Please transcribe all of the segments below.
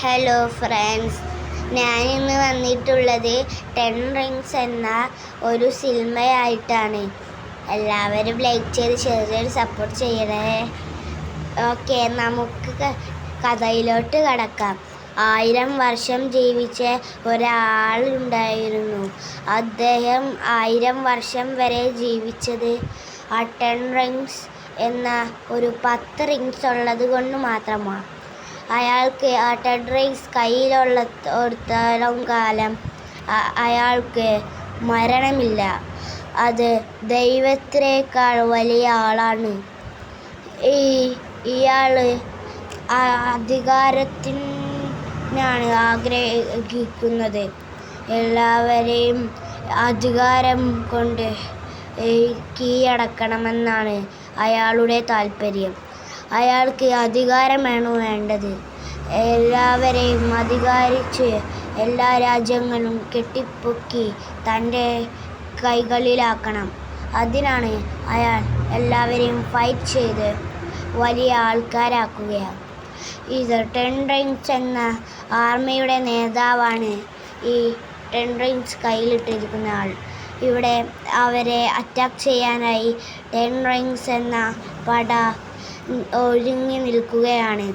Hello friends, ഞാനിന്ന് വന്നിട്ടുള്ളത് ten rings എന്ന ഒരു സിനിമയായിട്ടാണ്. എല്ലാവരും ലൈക്ക് ചെയ്ത് ഷെയർ സപ്പോർട്ട് ചെയ്യണേ. ഓക്കെ, നമുക്ക് കഥയിലോട്ട് കടക്കാം. 1000 വർഷം ജീവിച്ച ഒരാളുണ്ടായിരുന്നു. അദ്ദേഹം 1000 വർഷം വരെ ജീവിച്ചത് ആ 10 റിങ്സ് എന്ന ഒരു 10 റിങ്സ് ഉള്ളത് കൊണ്ട് മാത്രമാണ്. അയാൾക്ക് ആ 10 റിങ്സ് കയ്യിലുള്ളിടത്തോളം കാലം അയാൾക്ക് മരണമില്ല. അത് ദൈവത്തിനേക്കാൾ വലിയ ആളാണ്. ഇയാൾ അധികാരത്തിനാണ് ആഗ്രഹിക്കുന്നത്. എല്ലാവരെയും അധികാരം കൊണ്ട് കീഴടക്കണമെന്നാണ് അയാളുടെ താല്പര്യം. അയാൾക്ക് അധികാരമാണ് വേണ്ടത്. എല്ലാവരെയും അധികാരിച്ച് എല്ലാ രാജ്യങ്ങളും കെട്ടിപ്പൊക്കി തൻ്റെ കൈകളിലാക്കണം. അതിനാണ് അയാൾ എല്ലാവരെയും ഫൈറ്റ് ചെയ്ത് വലിയ ആൾക്കാരാക്കുകയാണ്. ഇത് 10 റിങ്സ് എന്ന ആർമിയുടെ നേതാവാണ് ഈ 10 റിങ്സ് കയ്യിലിട്ടിരിക്കുന്ന ആൾ. ഇവിടെ അവരെ അറ്റാക്ക് ചെയ്യാനായി 10 റിങ്സ് എന്ന പട ഒരുങ്ങി നിൽക്കുകയാണ്.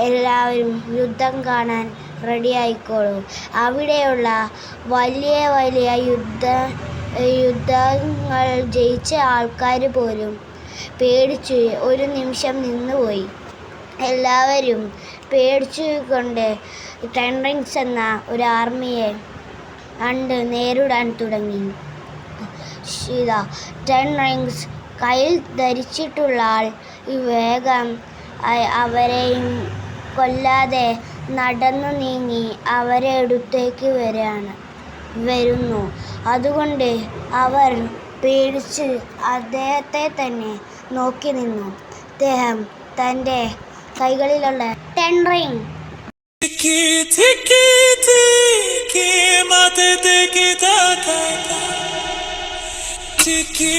എല്ലാവരും യുദ്ധം കാണാൻ റെഡിയായിക്കോളൂ. അവിടെയുള്ള വലിയ വലിയ യുദ്ധങ്ങൾ ജയിച്ച ആൾക്കാർ പോലും പേടിച്ച് ഒരു നിമിഷം നിന്നുപോയി. എല്ലാവരും പേടിച്ചുകൊണ്ട് 10 റിങ്സ് എന്ന ഒരു ആർമിയെ നേരിടാൻ തുടങ്ങി. 10 റിങ്സ് കയ്യിൽ ധരിച്ചിട്ടുള്ള ആൾ വേഗം അവരെയും കൊല്ലാതെ നടന്നു നീങ്ങി അവരെ അടുത്തേക്ക് വരുന്നു. അതുകൊണ്ട് അവർ പേടിച്ച് അദ്ദേഹത്തെ തന്നെ നോക്കി നിന്നു. അദ്ദേഹം തൻ്റെ കൈകളിലുള്ള 10 റിങ് Tiki